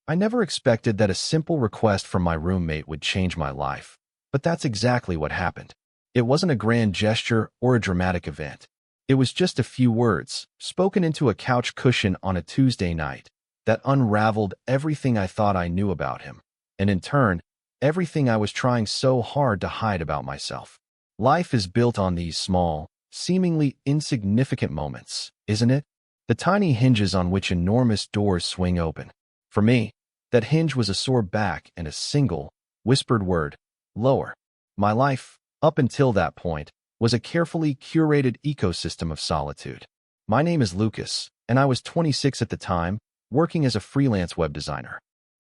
I never expected that a simple request from my roommate would change my life, but that's exactly what happened. It wasn't a grand gesture or a dramatic event. It was just a few words, spoken into a couch cushion on a Tuesday night, that unraveled everything I thought I knew about him, and in turn, everything I was trying so hard to hide about myself. Life is built on these small, seemingly insignificant moments, isn't it? The tiny hinges on which enormous doors swing open. For me, that hinge was a sore back and a single, whispered word, lower. My life, up until that point, was a carefully curated ecosystem of solitude. My name is Lucas, and I was 26 at the time, working as a freelance web designer.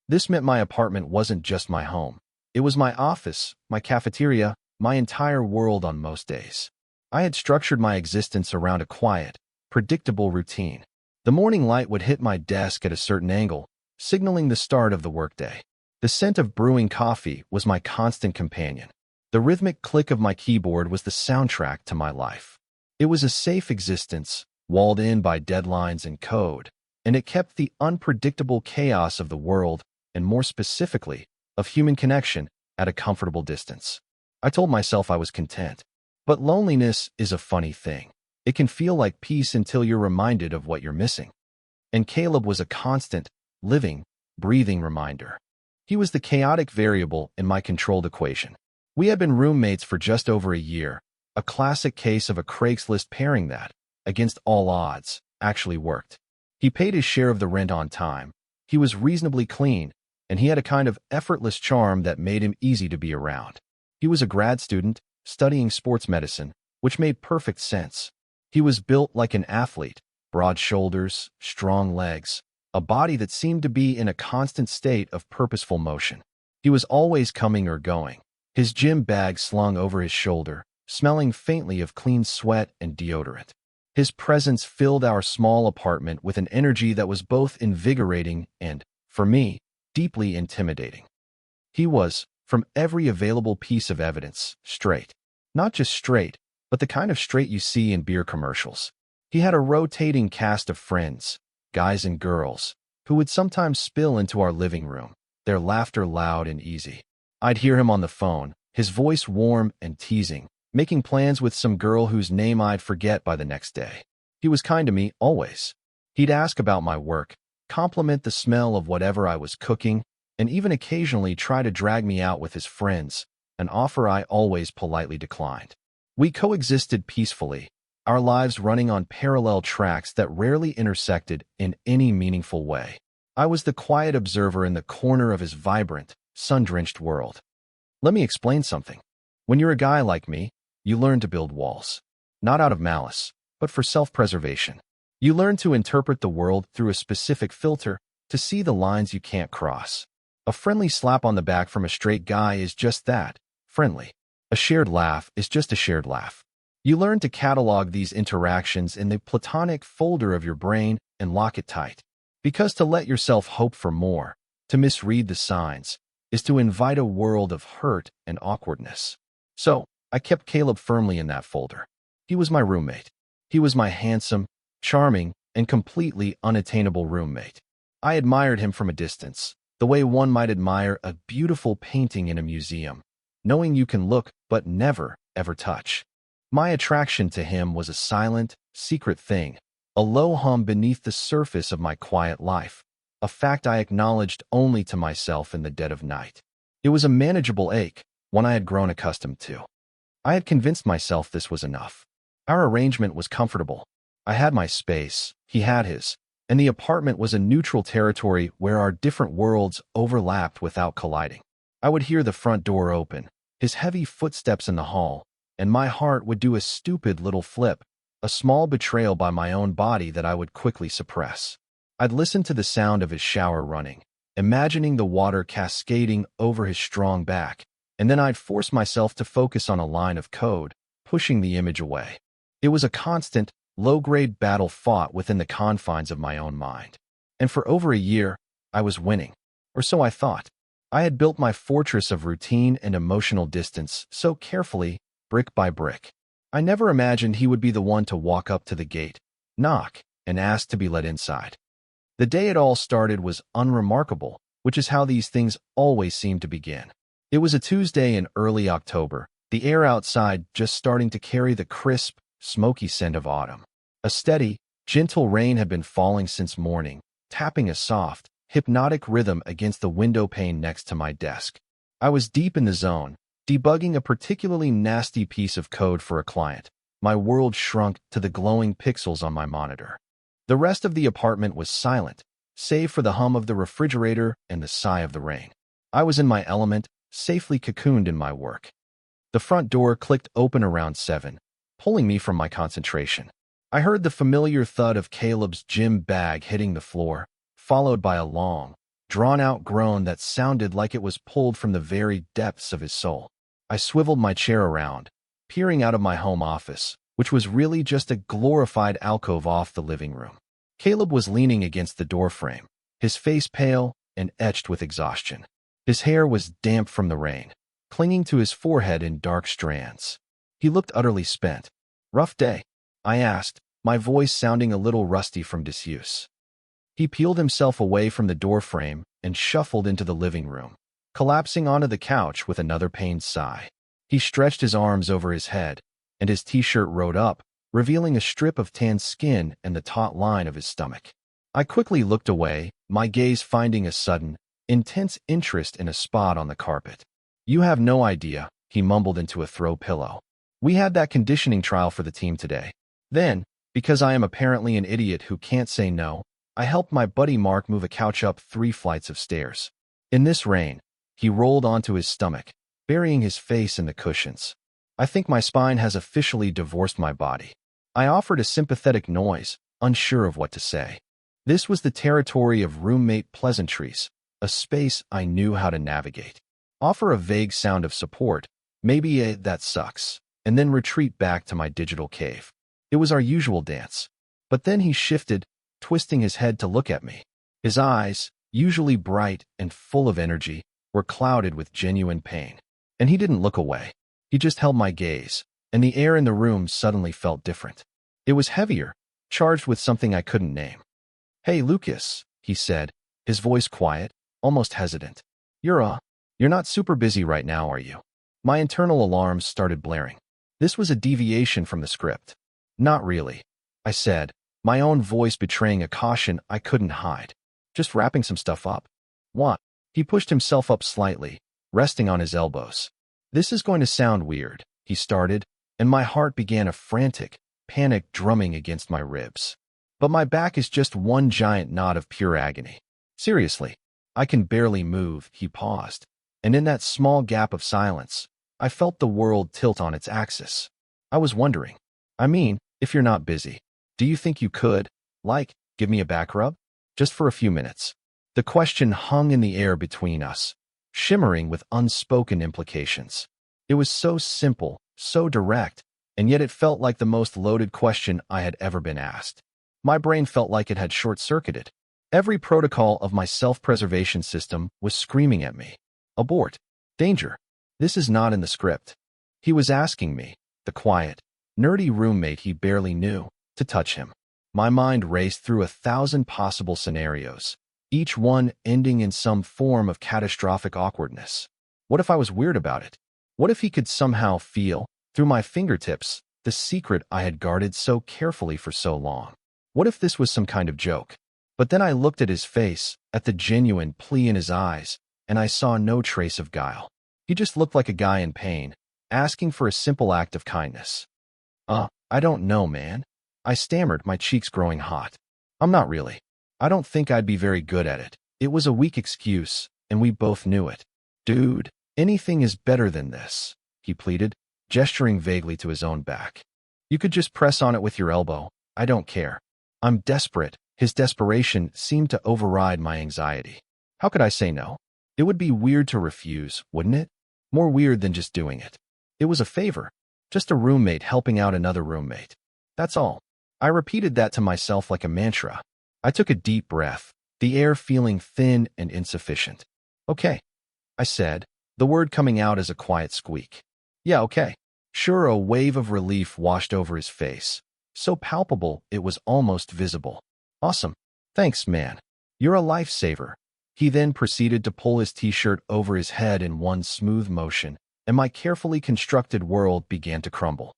This meant my apartment wasn't just my home. It was my office, my cafeteria, my entire world on most days. I had structured my existence around a quiet, predictable routine. The morning light would hit my desk at a certain angle, signaling the start of the workday. The scent of brewing coffee was my constant companion. The rhythmic click of my keyboard was the soundtrack to my life. It was a safe existence, walled in by deadlines and code, and it kept the unpredictable chaos of the world, and more specifically, of human connection, at a comfortable distance. I told myself I was content. But loneliness is a funny thing. It can feel like peace until you're reminded of what you're missing. And Caleb was a constant, living, breathing reminder. He was the chaotic variable in my controlled equation. We had been roommates for just over a year, a classic case of a Craigslist pairing that, against all odds, actually worked. He paid his share of the rent on time, he was reasonably clean, and he had a kind of effortless charm that made him easy to be around. He was a grad student, studying sports medicine, which made perfect sense. He was built like an athlete, broad shoulders, strong legs, a body that seemed to be in a constant state of purposeful motion. He was always coming or going, his gym bag slung over his shoulder, smelling faintly of clean sweat and deodorant. His presence filled our small apartment with an energy that was both invigorating and, for me, deeply intimidating. He was, from every available piece of evidence, straight. Not just straight, but the kind of straight you see in beer commercials. He had a rotating cast of friends, guys and girls, who would sometimes spill into our living room, their laughter loud and easy. I'd hear him on the phone, his voice warm and teasing, making plans with some girl whose name I'd forget by the next day. He was kind to me, always. He'd ask about my work, compliment the smell of whatever I was cooking, and even occasionally try to drag me out with his friends, an offer I always politely declined. We coexisted peacefully, our lives running on parallel tracks that rarely intersected in any meaningful way. I was the quiet observer in the corner of his vibrant, sun-drenched world. Let me explain something. When you're a guy like me, you learn to build walls. Not out of malice, but for self-preservation. You learn to interpret the world through a specific filter, to see the lines you can't cross. A friendly slap on the back from a straight guy is just that, friendly. A shared laugh is just a shared laugh. You learn to catalog these interactions in the platonic folder of your brain and lock it tight. Because to let yourself hope for more, to misread the signs, is to invite a world of hurt and awkwardness. So, I kept Caleb firmly in that folder. He was my roommate. He was my handsome, charming, and completely unattainable roommate. I admired him from a distance, the way one might admire a beautiful painting in a museum, knowing you can look but never, ever touch. My attraction to him was a silent, secret thing, a low hum beneath the surface of my quiet life, a fact I acknowledged only to myself in the dead of night. It was a manageable ache, one I had grown accustomed to. I had convinced myself this was enough. Our arrangement was comfortable. I had my space, he had his, and the apartment was a neutral territory where our different worlds overlapped without colliding. I would hear the front door open, his heavy footsteps in the hall, and my heart would do a stupid little flip, a small betrayal by my own body that I would quickly suppress. I'd listen to the sound of his shower running, imagining the water cascading over his strong back, and then I'd force myself to focus on a line of code, pushing the image away. It was a constant, low-grade battle fought within the confines of my own mind. And for over a year, I was winning. Or so I thought. I had built my fortress of routine and emotional distance so carefully, brick by brick. I never imagined he would be the one to walk up to the gate, knock, and ask to be let inside. The day it all started was unremarkable, which is how these things always seem to begin. It was a Tuesday in early October, the air outside just starting to carry the crisp, smoky scent of autumn. A steady, gentle rain had been falling since morning, tapping a soft, hypnotic rhythm against the window pane next to my desk. I was deep in the zone, debugging a particularly nasty piece of code for a client. My world shrunk to the glowing pixels on my monitor. The rest of the apartment was silent, save for the hum of the refrigerator and the sigh of the rain. I was in my element, safely cocooned in my work. The front door clicked open around 7, pulling me from my concentration. I heard the familiar thud of Caleb's gym bag hitting the floor, followed by a long, drawn-out groan that sounded like it was pulled from the very depths of his soul. I swiveled my chair around, peering out of my home office, which was really just a glorified alcove off the living room. Caleb was leaning against the doorframe, his face pale and etched with exhaustion. His hair was damp from the rain, clinging to his forehead in dark strands. He looked utterly spent. "Rough day?" I asked, my voice sounding a little rusty from disuse. He peeled himself away from the doorframe and shuffled into the living room, collapsing onto the couch with another pained sigh. He stretched his arms over his head, and his t-shirt rode up, revealing a strip of tan skin and the taut line of his stomach. I quickly looked away, my gaze finding a sudden, intense interest in a spot on the carpet. "You have no idea," he mumbled into a throw pillow. "We had that conditioning trial for the team today. Then, because I am apparently an idiot who can't say no, I helped my buddy Mark move a couch up 3 flights of stairs. In this rain, he rolled onto his stomach, burying his face in the cushions. I think my spine has officially divorced my body." I offered a sympathetic noise, unsure of what to say. This was the territory of roommate pleasantries, a space I knew how to navigate. Offer a vague sound of support, maybe a "that sucks," and then retreat back to my digital cave. It was our usual dance. But then he shifted, twisting his head to look at me. His eyes, usually bright and full of energy, were clouded with genuine pain. And he didn't look away. He just held my gaze, and the air in the room suddenly felt different. It was heavier, charged with something I couldn't name. "Hey, Lucas," he said, his voice quiet, almost hesitant. You're not super busy right now, are you?" My internal alarms started blaring. This was a deviation from the script. "Not really," I said, my own voice betraying a caution I couldn't hide. "Just wrapping some stuff up." "What?" He pushed himself up slightly, resting on his elbows. "This is going to sound weird," he started, and my heart began a frantic, panic drumming against my ribs. "But my back is just one giant knot of pure agony. Seriously, I can barely move." He paused, and in that small gap of silence, I felt the world tilt on its axis. I was wondering, if you're not busy, do you think you could, give me a back rub? Just for a few minutes. The question hung in the air between us, shimmering with unspoken implications. It was so simple, so direct, and yet it felt like the most loaded question I had ever been asked. My brain felt like it had short-circuited. Every protocol of my self-preservation system was screaming at me. Abort. Danger. This is not in the script. He was asking me, the quiet, nerdy roommate he barely knew, to touch him. My mind raced through 1,000 possible scenarios, each one ending in some form of catastrophic awkwardness. What if I was weird about it? What if he could somehow feel, through my fingertips, the secret I had guarded so carefully for so long? What if this was some kind of joke? But then I looked at his face, at the genuine plea in his eyes, and I saw no trace of guile. He just looked like a guy in pain, asking for a simple act of kindness. I don't know, man," I stammered, my cheeks growing hot. "I'm not really. I don't think I'd be very good at it." It was a weak excuse, and we both knew it. "Dude, anything is better than this," he pleaded, gesturing vaguely to his own back. "You could just press on it with your elbow. I don't care." I'm desperate. His desperation seemed to override my anxiety. How could I say no? It would be weird to refuse, wouldn't it? More weird than just doing it. It was a favor. Just a roommate helping out another roommate. That's all. I repeated that to myself like a mantra. I took a deep breath, the air feeling thin and insufficient. "Okay," I said, the word coming out as a quiet squeak. "Yeah, okay." Sure, a wave of relief washed over his face, so palpable it was almost visible. "Awesome. Thanks, man. You're a lifesaver." He then proceeded to pull his t-shirt over his head in one smooth motion, and my carefully constructed world began to crumble.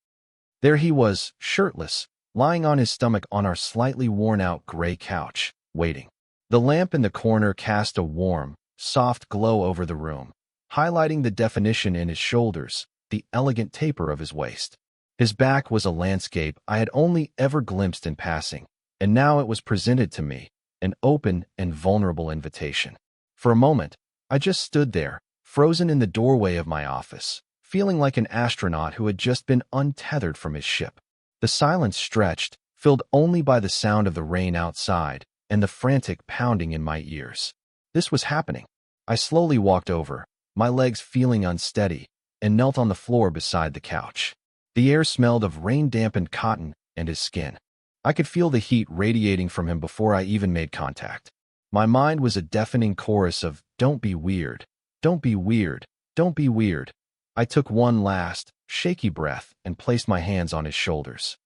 There he was, shirtless, lying on his stomach on our slightly worn-out gray couch, waiting. The lamp in the corner cast a warm, soft glow over the room, highlighting the definition in his shoulders, the elegant taper of his waist. His back was a landscape I had only ever glimpsed in passing, and now it was presented to me, an open and vulnerable invitation. For a moment, I just stood there, frozen in the doorway of my office, feeling like an astronaut who had just been untethered from his ship. The silence stretched, filled only by the sound of the rain outside and the frantic pounding in my ears. This was happening. I slowly walked over, my legs feeling unsteady, and knelt on the floor beside the couch. The air smelled of rain-dampened cotton and his skin. I could feel the heat radiating from him before I even made contact. My mind was a deafening chorus of, "Don't be weird. Don't be weird. Don't be weird." I took one last, shaky breath and placed my hands on his shoulders.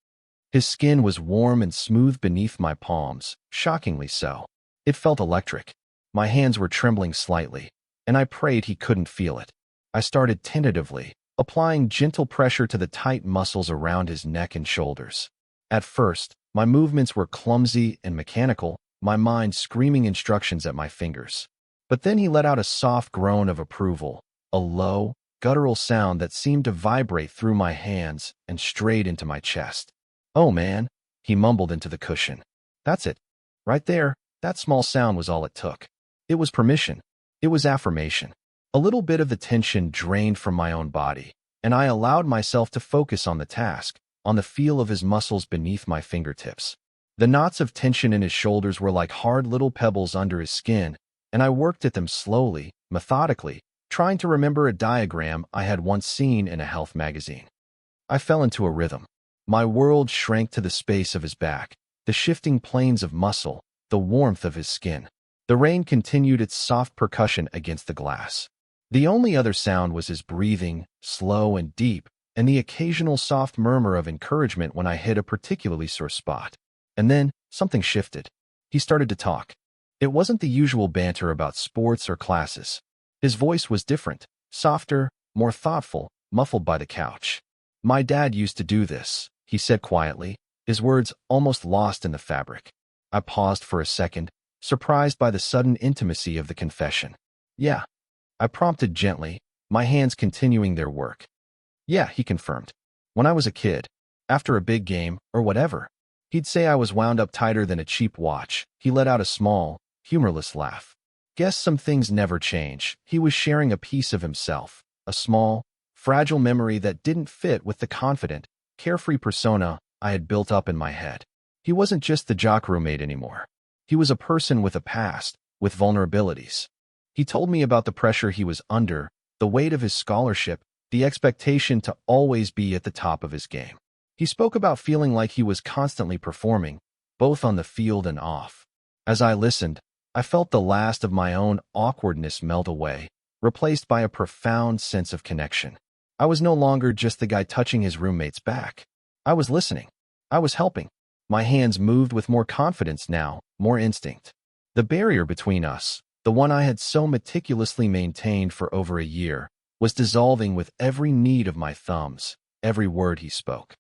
His skin was warm and smooth beneath my palms, shockingly so. It felt electric. My hands were trembling slightly, and I prayed he couldn't feel it. I started tentatively, applying gentle pressure to the tight muscles around his neck and shoulders. At first, my movements were clumsy and mechanical, my mind screaming instructions at my fingers. But then he let out a soft groan of approval, a low, guttural sound that seemed to vibrate through my hands and straight into my chest. "Oh man," he mumbled into the cushion. "That's it. Right there, that small sound was all it took." It was permission. It was affirmation. A little bit of the tension drained from my own body, and I allowed myself to focus on the task, on the feel of his muscles beneath my fingertips. The knots of tension in his shoulders were like hard little pebbles under his skin, and I worked at them slowly, methodically, trying to remember a diagram I had once seen in a health magazine. I fell into a rhythm. My world shrank to the space of his back, the shifting planes of muscle, the warmth of his skin. The rain continued its soft percussion against the glass. The only other sound was his breathing, slow and deep, and the occasional soft murmur of encouragement when I hit a particularly sore spot. And then, something shifted. He started to talk. It wasn't the usual banter about sports or classes. His voice was different, softer, more thoughtful, muffled by the couch. "My dad used to do this," he said quietly, his words almost lost in the fabric. I paused for a second, surprised by the sudden intimacy of the confession. "Yeah," I prompted gently, my hands continuing their work. "Yeah," he confirmed. "When I was a kid, after a big game, or whatever, he'd say I was wound up tighter than a cheap watch." He let out a small, humorless laugh. Guess some things never change. He was sharing a piece of himself, a small, fragile memory that didn't fit with the confident, carefree persona I had built up in my head. He wasn't just the jock roommate anymore. He was a person with a past, with vulnerabilities. He told me about the pressure he was under, the weight of his scholarship, the expectation to always be at the top of his game. He spoke about feeling like he was constantly performing, both on the field and off. As I listened, I felt the last of my own awkwardness melt away, replaced by a profound sense of connection. I was no longer just the guy touching his roommate's back. I was listening. I was helping. My hands moved with more confidence now, more instinct. The barrier between us, the one I had so meticulously maintained for over a year, was dissolving with every knead of my thumbs, every word he spoke.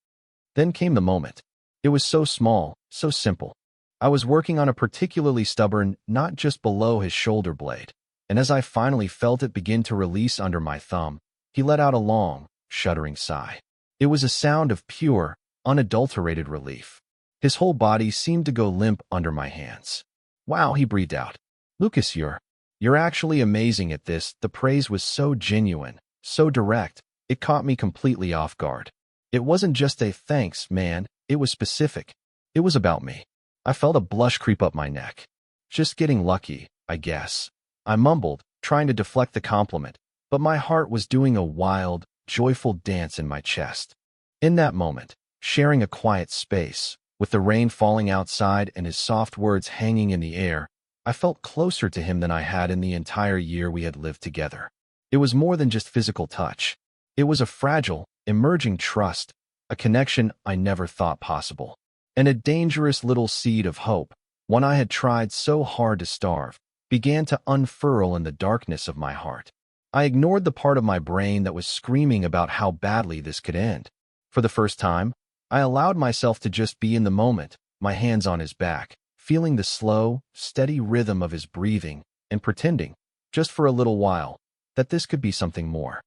Then came the moment. It was so small, so simple. I was working on a particularly stubborn, not just below his shoulder blade, and as I finally felt it begin to release under my thumb, he let out a long, shuddering sigh. It was a sound of pure, unadulterated relief. His whole body seemed to go limp under my hands. "Wow," he breathed out. "Lucas, you're actually amazing at this." The praise was so genuine, so direct, it caught me completely off guard. It wasn't just a "thanks, man," it was specific. It was about me. I felt a blush creep up my neck. "Just getting lucky, I guess," I mumbled, trying to deflect the compliment, but my heart was doing a wild, joyful dance in my chest. In that moment, sharing a quiet space, with the rain falling outside and his soft words hanging in the air, I felt closer to him than I had in the entire year we had lived together. It was more than just physical touch. It was a fragile, emerging trust, a connection I never thought possible, and a dangerous little seed of hope, one I had tried so hard to starve, began to unfurl in the darkness of my heart. I ignored the part of my brain that was screaming about how badly this could end. For the first time, I allowed myself to just be in the moment, my hands on his back, feeling the slow, steady rhythm of his breathing, and pretending, just for a little while, that this could be something more.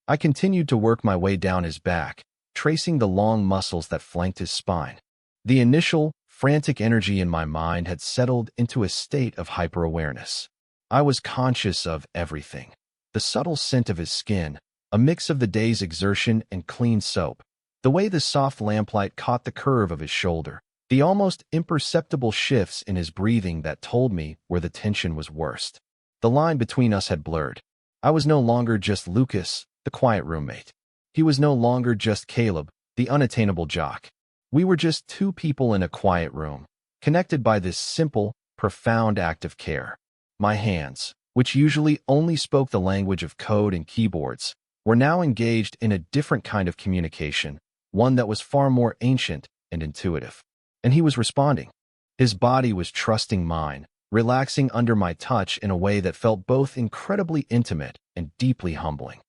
I continued to work my way down his back, tracing the long muscles that flanked his spine. The initial, frantic energy in my mind had settled into a state of hyper-awareness. I was conscious of everything. The subtle scent of his skin, a mix of the day's exertion and clean soap, the way the soft lamplight caught the curve of his shoulder, the almost imperceptible shifts in his breathing that told me where the tension was worst. The line between us had blurred. I was no longer just Lucas, the quiet roommate. He was no longer just Caleb, the unattainable jock. We were just two people in a quiet room, connected by this simple, profound act of care. My hands, which usually only spoke the language of code and keyboards, were now engaged in a different kind of communication, one that was far more ancient and intuitive. And he was responding. His body was trusting mine, relaxing under my touch in a way that felt both incredibly intimate and deeply humbling.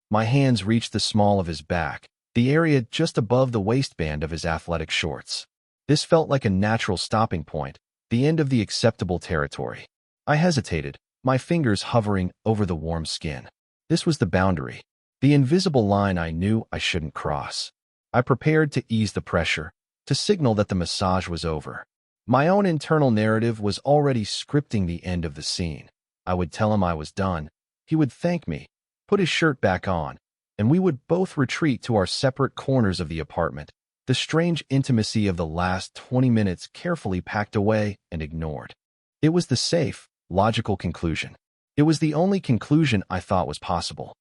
My hands reached the small of his back, the area just above the waistband of his athletic shorts. This felt like a natural stopping point, the end of the acceptable territory. I hesitated, my fingers hovering over the warm skin. This was the boundary, the invisible line I knew I shouldn't cross. I prepared to ease the pressure, to signal that the massage was over. My own internal narrative was already scripting the end of the scene. I would tell him I was done. He would thank me, put his shirt back on, and we would both retreat to our separate corners of the apartment, the strange intimacy of the last 20 minutes carefully packed away and ignored. It was the safe, logical conclusion. It was the only conclusion I thought was possible.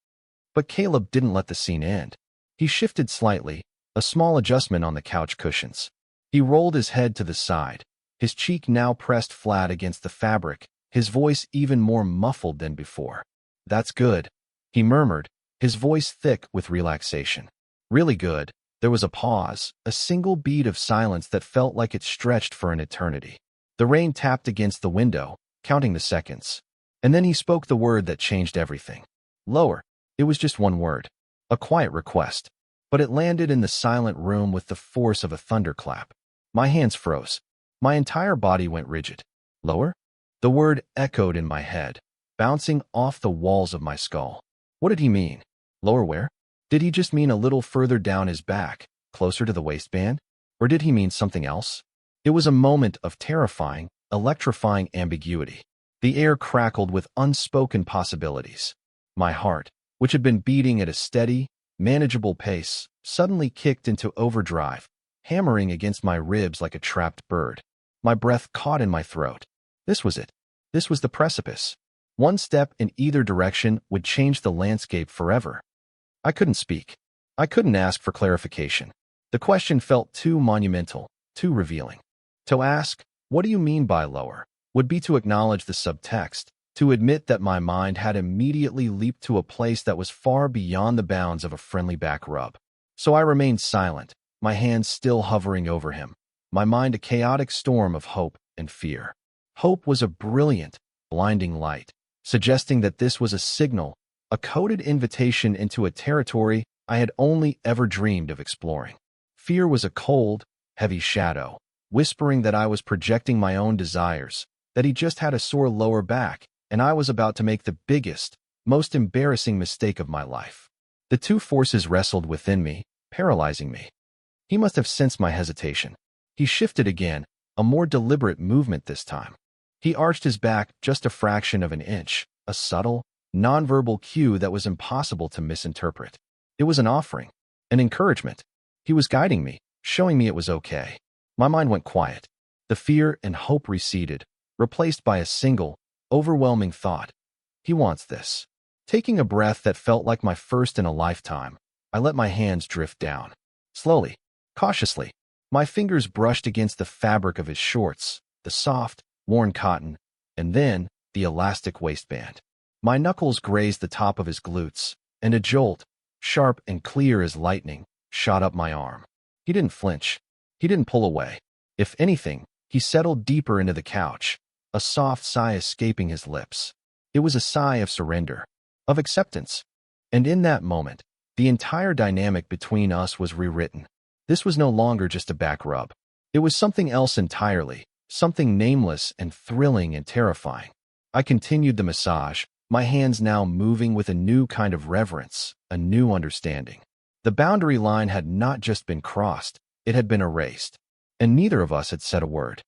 But Caleb didn't let the scene end. He shifted slightly, a small adjustment on the couch cushions. He rolled his head to the side, his cheek now pressed flat against the fabric, his voice even more muffled than before. "That's good," he murmured, his voice thick with relaxation. "Really good." There was a pause, a single beat of silence that felt like it stretched for an eternity. The rain tapped against the window, counting the seconds. And then he spoke the word that changed everything. Lower. It was just one word. A quiet request. But it landed in the silent room with the force of a thunderclap. My hands froze. My entire body went rigid. Lower? The word echoed in my head, bouncing off the walls of my skull. What did he mean? Lower where? Did he just mean a little further down his back, closer to the waistband? Or did he mean something else? It was a moment of terrifying, electrifying ambiguity. The air crackled with unspoken possibilities. My heart, which had been beating at a steady, manageable pace, suddenly kicked into overdrive, hammering against my ribs like a trapped bird. My breath caught in my throat. This was it. This was the precipice. One step in either direction would change the landscape forever. I couldn't speak. I couldn't ask for clarification. The question felt too monumental, too revealing. To ask, "What do you mean by lower?" would be to acknowledge the subtext, to admit that my mind had immediately leaped to a place that was far beyond the bounds of a friendly back rub. So I remained silent, my hands still hovering over him, my mind a chaotic storm of hope and fear. Hope was a brilliant, blinding light, suggesting that this was a signal, a coded invitation into a territory I had only ever dreamed of exploring. Fear was a cold, heavy shadow, whispering that I was projecting my own desires, that he just had a sore lower back, and I was about to make the biggest, most embarrassing mistake of my life. The two forces wrestled within me, paralyzing me. He must have sensed my hesitation. He shifted again, a more deliberate movement this time. He arched his back just a fraction of an inch, a subtle, nonverbal cue that was impossible to misinterpret. It was an offering, an encouragement. He was guiding me, showing me it was okay. My mind went quiet. The fear and hope receded, replaced by a single, overwhelming thought. He wants this. Taking a breath that felt like my first in a lifetime, I let my hands drift down. Slowly, cautiously, my fingers brushed against the fabric of his shorts, the soft, worn cotton, and then the elastic waistband. My knuckles grazed the top of his glutes, and a jolt, sharp and clear as lightning, shot up my arm. He didn't flinch. He didn't pull away. If anything, he settled deeper into the couch, a soft sigh escaping his lips. It was a sigh of surrender, of acceptance. And in that moment, the entire dynamic between us was rewritten. This was no longer just a back rub. It was something else entirely, something nameless and thrilling and terrifying. I continued the massage, my hands now moving with a new kind of reverence, a new understanding. The boundary line had not just been crossed, it had been erased. And neither of us had said a word.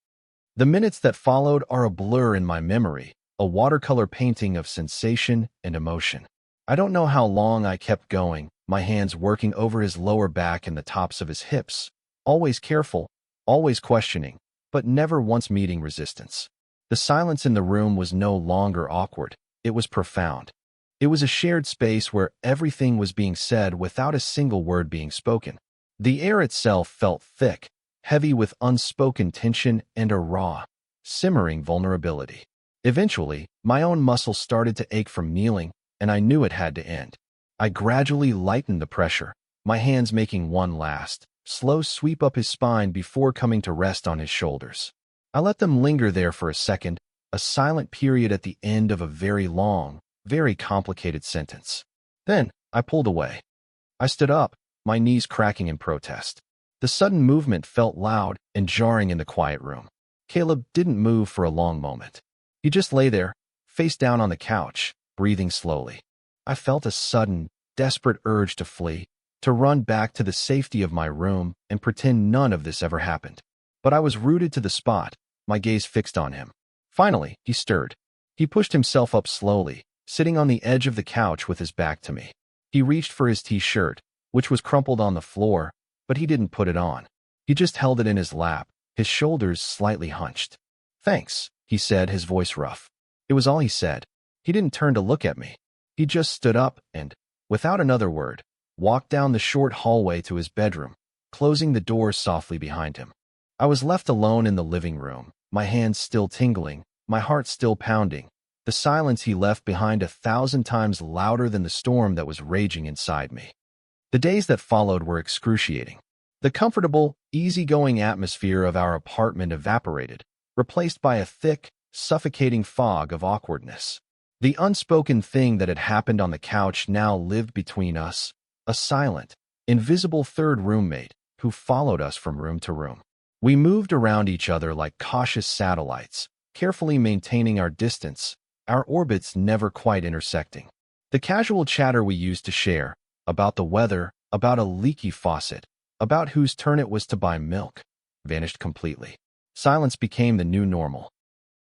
The minutes that followed are a blur in my memory, a watercolor painting of sensation and emotion. I don't know how long I kept going, my hands working over his lower back and the tops of his hips, always careful, always questioning, but never once meeting resistance. The silence in the room was no longer awkward, it was profound. It was a shared space where everything was being said without a single word being spoken. The air itself felt thick, heavy with unspoken tension and a raw, simmering vulnerability. Eventually, my own muscles started to ache from kneeling, and I knew it had to end. I gradually lightened the pressure, my hands making one last, slow sweep up his spine before coming to rest on his shoulders. I let them linger there for a second, a silent period at the end of a very long, very complicated sentence. Then, I pulled away. I stood up, my knees cracking in protest. The sudden movement felt loud and jarring in the quiet room. Caleb didn't move for a long moment. He just lay there, face down on the couch, breathing slowly. I felt a sudden, desperate urge to flee, to run back to the safety of my room and pretend none of this ever happened. But I was rooted to the spot, my gaze fixed on him. Finally, he stirred. He pushed himself up slowly, sitting on the edge of the couch with his back to me. He reached for his t-shirt, which was crumpled on the floor, but he didn't put it on. He just held it in his lap, his shoulders slightly hunched. "Thanks," he said, his voice rough. It was all he said. He didn't turn to look at me. He just stood up and, without another word, walked down the short hallway to his bedroom, closing the door softly behind him. I was left alone in the living room, my hands still tingling, my heart still pounding, the silence he left behind 1,000 times louder than the storm that was raging inside me. The days that followed were excruciating. The comfortable, easygoing atmosphere of our apartment evaporated, replaced by a thick, suffocating fog of awkwardness. The unspoken thing that had happened on the couch now lived between us, a silent, invisible third roommate who followed us from room to room. We moved around each other like cautious satellites, carefully maintaining our distance, our orbits never quite intersecting. The casual chatter we used to share, about the weather, about a leaky faucet, about whose turn it was to buy milk, vanished completely. Silence became the new normal.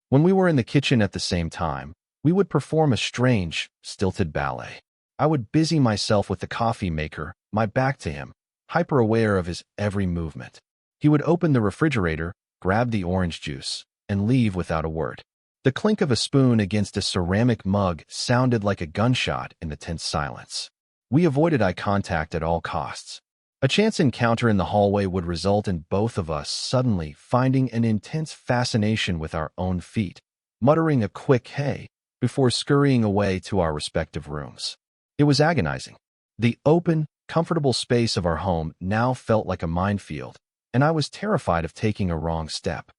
When we were in the kitchen at the same time, we would perform a strange, stilted ballet. I would busy myself with the coffee maker, my back to him, hyper-aware of his every movement. He would open the refrigerator, grab the orange juice, and leave without a word. The clink of a spoon against a ceramic mug sounded like a gunshot in the tense silence. We avoided eye contact at all costs. A chance encounter in the hallway would result in both of us suddenly finding an intense fascination with our own feet, muttering a quick "hey" before scurrying away to our respective rooms. It was agonizing. The open, comfortable space of our home now felt like a minefield, and I was terrified of taking a wrong step.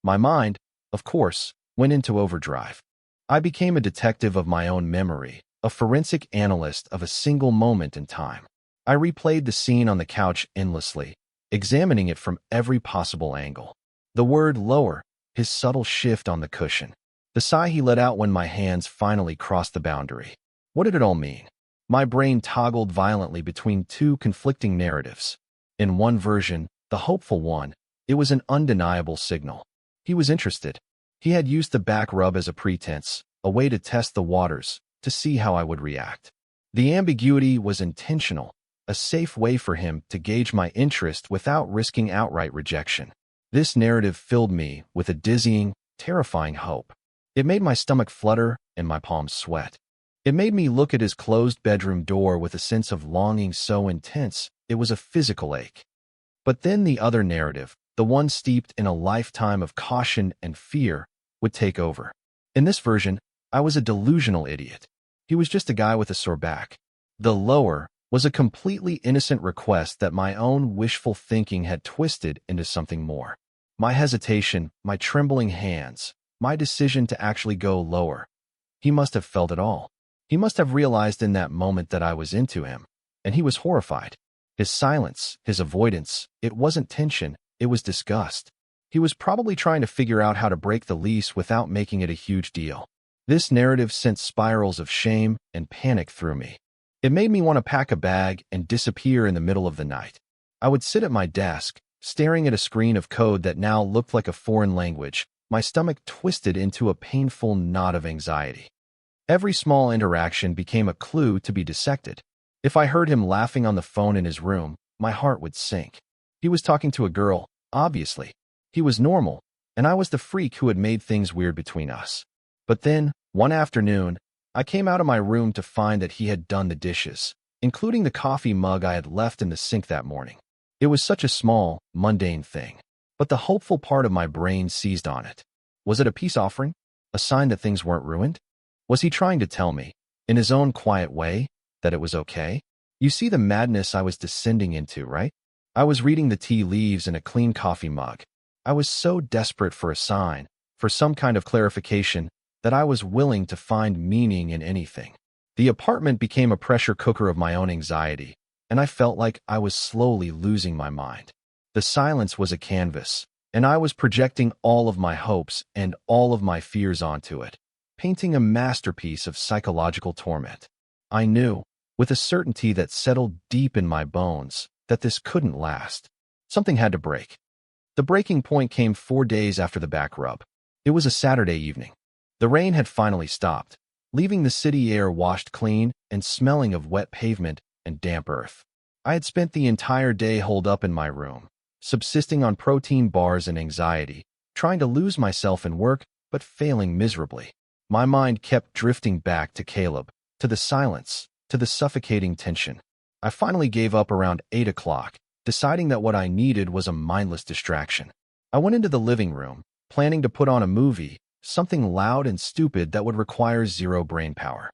My mind, of course, went into overdrive. I became a detective of my own memory, a forensic analyst of a single moment in time. I replayed the scene on the couch endlessly, examining it from every possible angle. The word lower, his subtle shift on the cushion, the sigh he let out when my hands finally crossed the boundary. What did it all mean? My brain toggled violently between two conflicting narratives. In one version, the hopeful one, it was an undeniable signal. He was interested. He had used the back rub as a pretense, a way to test the waters, to see how I would react. The ambiguity was intentional, a safe way for him to gauge my interest without risking outright rejection. This narrative filled me with a dizzying, terrifying hope. It made my stomach flutter and my palms sweat. It made me look at his closed bedroom door with a sense of longing so intense it was a physical ache. But then the other narrative, the one steeped in a lifetime of caution and fear, would take over. In this version, I was a delusional idiot. He was just a guy with a sore back. The lower was a completely innocent request that my own wishful thinking had twisted into something more. My hesitation, my trembling hands, my decision to actually go lower. He must have felt it all. He must have realized in that moment that I was into him, and he was horrified. His silence, his avoidance, it wasn't tension, it was disgust. He was probably trying to figure out how to break the lease without making it a huge deal. This narrative sent spirals of shame and panic through me. It made me want to pack a bag and disappear in the middle of the night. I would sit at my desk, staring at a screen of code that now looked like a foreign language, my stomach twisted into a painful knot of anxiety. Every small interaction became a clue to be dissected. If I heard him laughing on the phone in his room, my heart would sink. He was talking to a girl, obviously. He was normal, and I was the freak who had made things weird between us. But then, one afternoon, I came out of my room to find that he had done the dishes, including the coffee mug I had left in the sink that morning. It was such a small, mundane thing, but the hopeful part of my brain seized on it. Was it a peace offering? A sign that things weren't ruined? Was he trying to tell me, in his own quiet way, that it was okay? You see the madness I was descending into, right? I was reading the tea leaves in a clean coffee mug. I was so desperate for a sign, for some kind of clarification, that I was willing to find meaning in anything. The apartment became a pressure cooker of my own anxiety, and I felt like I was slowly losing my mind. The silence was a canvas, and I was projecting all of my hopes and all of my fears onto it, painting a masterpiece of psychological torment. I knew, with a certainty that settled deep in my bones, that this couldn't last. Something had to break. The breaking point came 4 days after the back rub. It was a Saturday evening. The rain had finally stopped, leaving the city air washed clean and smelling of wet pavement and damp earth. I had spent the entire day holed up in my room, subsisting on protein bars and anxiety, trying to lose myself in work, but failing miserably. My mind kept drifting back to Caleb, to the silence, to the suffocating tension. I finally gave up around 8 o'clock, deciding that what I needed was a mindless distraction. I went into the living room, planning to put on a movie, something loud and stupid that would require zero brain power.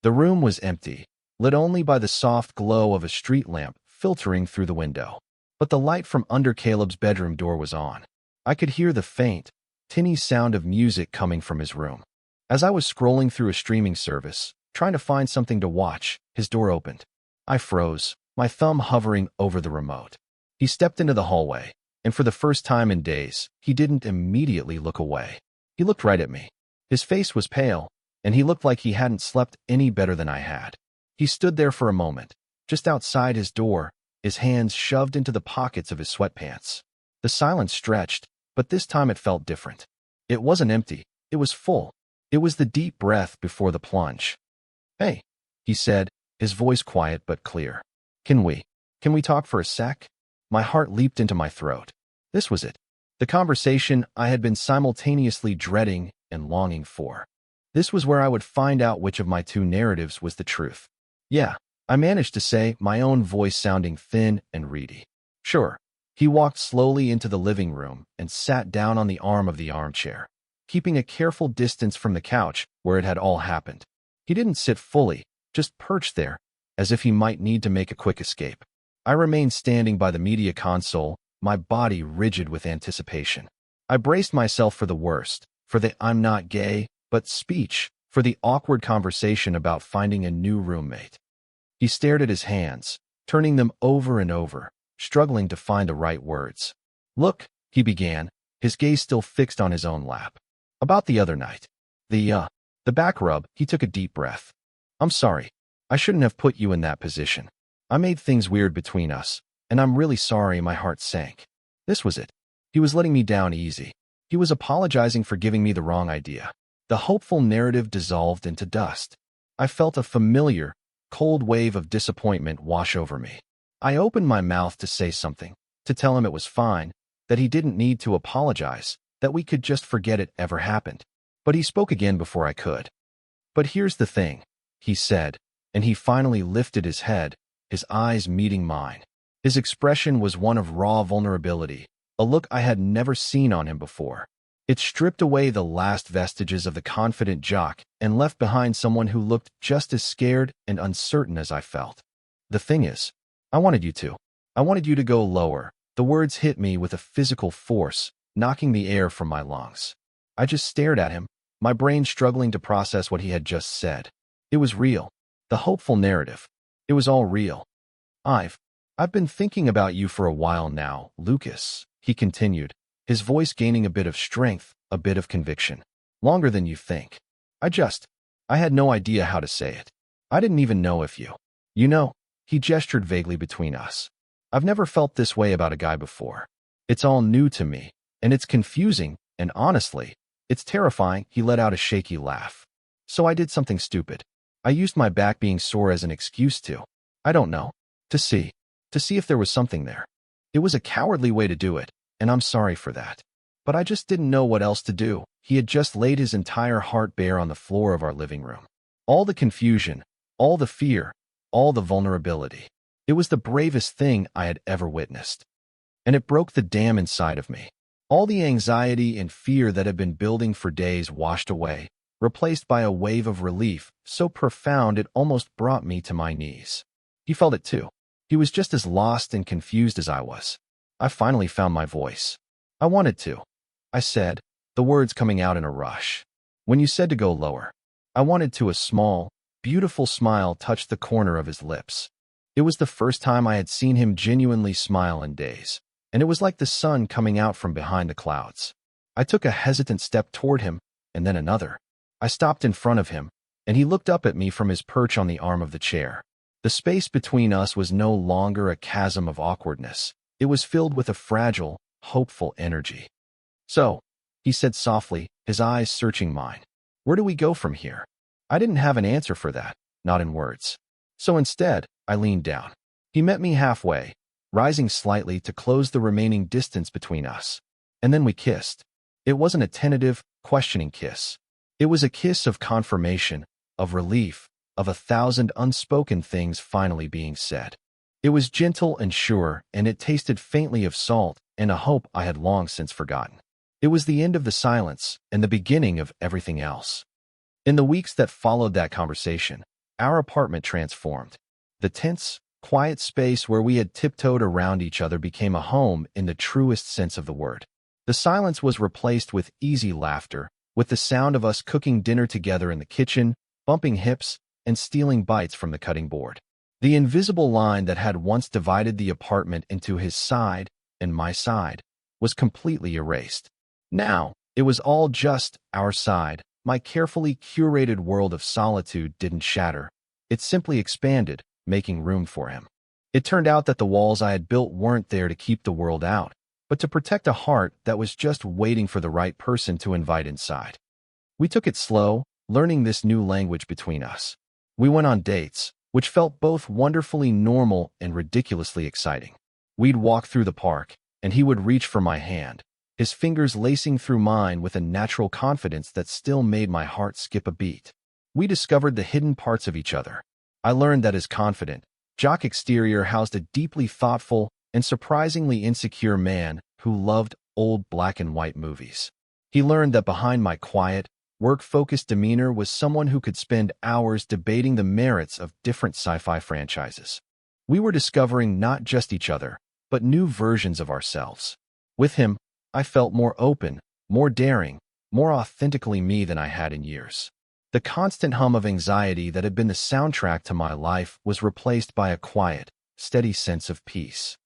The room was empty, lit only by the soft glow of a street lamp filtering through the window. But the light from under Caleb's bedroom door was on. I could hear the faint, tinny sound of music coming from his room. As I was scrolling through a streaming service, trying to find something to watch, his door opened. I froze, my thumb hovering over the remote. He stepped into the hallway, and for the first time in days, he didn't immediately look away. He looked right at me. His face was pale, and he looked like he hadn't slept any better than I had. He stood there for a moment, just outside his door, his hands shoved into the pockets of his sweatpants. The silence stretched, but this time it felt different. It wasn't empty, it was full. It was the deep breath before the plunge. "Hey," he said, his voice quiet but clear. Can we talk for a sec?" My heart leaped into my throat. This was it. The conversation I had been simultaneously dreading and longing for. This was where I would find out which of my two narratives was the truth. "Yeah," I managed to say, my own voice sounding thin and reedy. "Sure." He walked slowly into the living room and sat down on the arm of the armchair, keeping a careful distance from the couch where it had all happened. He didn't sit fully, just perched there, as if he might need to make a quick escape. I remained standing by the media console, my body rigid with anticipation. I braced myself for the worst, for the "I'm not gay," but speech, for the awkward conversation about finding a new roommate. He stared at his hands, turning them over and over, struggling to find the right words. "Look," he began, his gaze still fixed on his own lap. "About the other night. The back rub," he took a deep breath. "I'm sorry. I shouldn't have put you in that position. I made things weird between us, and I'm really sorry." My heart sank. This was it. He was letting me down easy. He was apologizing for giving me the wrong idea. The hopeful narrative dissolved into dust. I felt a familiar, cold wave of disappointment wash over me. I opened my mouth to say something, to tell him it was fine, that he didn't need to apologize, that we could just forget it ever happened. But he spoke again before I could. "But here's the thing," he said, and he finally lifted his head, his eyes meeting mine. His expression was one of raw vulnerability, a look I had never seen on him before. It stripped away the last vestiges of the confident jock and left behind someone who looked just as scared and uncertain as I felt. "The thing is, I wanted you to. I wanted you to go lower." The words hit me with a physical force, knocking the air from my lungs. I just stared at him, my brain struggling to process what he had just said. It was real. The hopeful narrative. It was all real. I've been thinking about you for a while now, Lucas, he continued, his voice gaining a bit of strength, a bit of conviction. Longer than you think. I had no idea how to say it. I didn't even know if you know, he gestured vaguely between us. I've never felt this way about a guy before. It's all new to me, and it's confusing, and honestly, it's terrifying. He let out a shaky laugh. So I did something stupid. I used my back being sore as an excuse to, I don't know, to see if there was something there. It was a cowardly way to do it, and I'm sorry for that. But I just didn't know what else to do. He had just laid his entire heart bare on the floor of our living room. All the confusion, all the fear, all the vulnerability. It was the bravest thing I had ever witnessed. And it broke the dam inside of me. All the anxiety and fear that had been building for days washed away, replaced by a wave of relief so profound it almost brought me to my knees. He felt it too. He was just as lost and confused as I was. I finally found my voice. I wanted to. I said, the words coming out in a rush. When you said to go lower, I wanted to. A small, beautiful smile touched the corner of his lips. It was the first time I had seen him genuinely smile in days, and it was like the sun coming out from behind the clouds. I took a hesitant step toward him, and then another. I stopped in front of him, and he looked up at me from his perch on the arm of the chair. The space between us was no longer a chasm of awkwardness. It was filled with a fragile, hopeful energy. So, he said softly, his eyes searching mine. Where do we go from here? I didn't have an answer for that, not in words. So instead, I leaned down. He met me halfway, rising slightly to close the remaining distance between us. And then we kissed. It wasn't a tentative, questioning kiss. It was a kiss of confirmation, of relief, of 1,000 unspoken things finally being said. It was gentle and sure, and it tasted faintly of salt and a hope I had long since forgotten. It was the end of the silence and the beginning of everything else. In the weeks that followed that conversation, our apartment transformed. The tense, quiet space where we had tiptoed around each other became a home in the truest sense of the word. The silence was replaced with easy laughter, with the sound of us cooking dinner together in the kitchen, bumping hips, and stealing bites from the cutting board. The invisible line that had once divided the apartment into his side and my side was completely erased. Now, it was all just our side. My carefully curated world of solitude didn't shatter. It simply expanded, making room for him. It turned out that the walls I had built weren't there to keep the world out, but to protect a heart that was just waiting for the right person to invite inside. We took it slow, learning this new language between us. We went on dates, which felt both wonderfully normal and ridiculously exciting. We'd walk through the park, and he would reach for my hand, his fingers lacing through mine with a natural confidence that still made my heart skip a beat. We discovered the hidden parts of each other. I learned that his confident, jock exterior housed a deeply thoughtful and surprisingly insecure man who loved old black and white movies. He learned that behind my quiet, work-focused demeanor was someone who could spend hours debating the merits of different sci-fi franchises. We were discovering not just each other, but new versions of ourselves. With him, I felt more open, more daring, more authentically me than I had in years. The constant hum of anxiety that had been the soundtrack to my life was replaced by a quiet, steady sense of peace.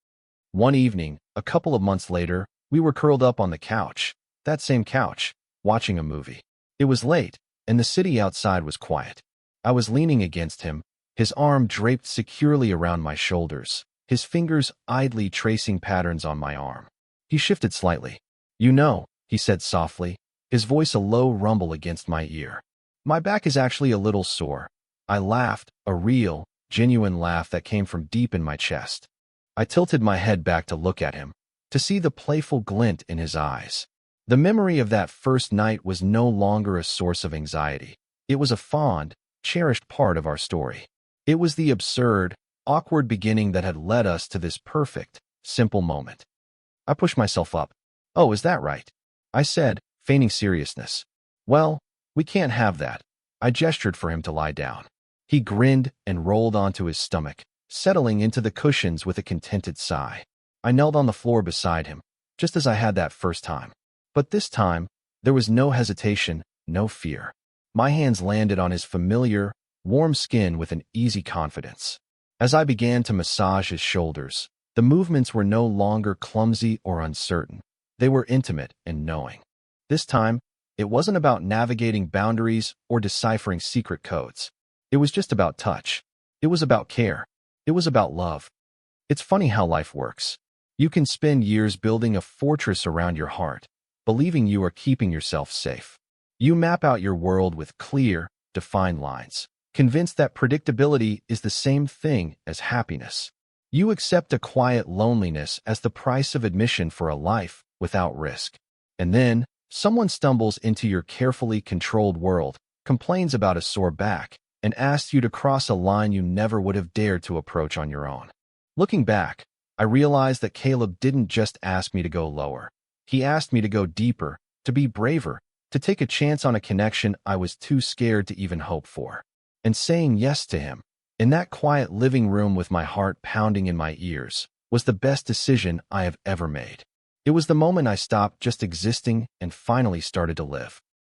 One evening, a couple of months later, we were curled up on the couch, that same couch, watching a movie. It was late, and the city outside was quiet. I was leaning against him, his arm draped securely around my shoulders, his fingers idly tracing patterns on my arm. He shifted slightly. You know, he said softly, his voice a low rumble against my ear. My back is actually a little sore. I laughed, a real, genuine laugh that came from deep in my chest. I tilted my head back to look at him, to see the playful glint in his eyes. The memory of that first night was no longer a source of anxiety. It was a fond, cherished part of our story. It was the absurd, awkward beginning that had led us to this perfect, simple moment. I pushed myself up. Oh, is that right? I said, feigning seriousness. Well, we can't have that. I gestured for him to lie down. He grinned and rolled onto his stomach, settling into the cushions with a contented sigh. I knelt on the floor beside him, just as I had that first time. But this time, There was no hesitation, no fear. My hands landed on his familiar, warm skin with an easy confidence. As I began to massage his shoulders, the movements were no longer clumsy or uncertain. They were intimate and knowing. This time, it wasn't about navigating boundaries or deciphering secret codes. It was just about touch. It was about care. It was about love. It's funny how life works. You can spend years building a fortress around your heart, believing you are keeping yourself safe. You map out your world with clear, defined lines, convinced that predictability is the same thing as happiness. You accept a quiet loneliness as the price of admission for a life without risk. And then, someone stumbles into your carefully controlled world, complains about a sore back, and asks you to cross a line you never would have dared to approach on your own. Looking back, I realized that Caleb didn't just ask me to go lower. He asked me to go deeper, to be braver, to take a chance on a connection I was too scared to even hope for. And saying yes to him, in that quiet living room with my heart pounding in my ears, was the best decision I have ever made. It was the moment I stopped just existing and finally started to live.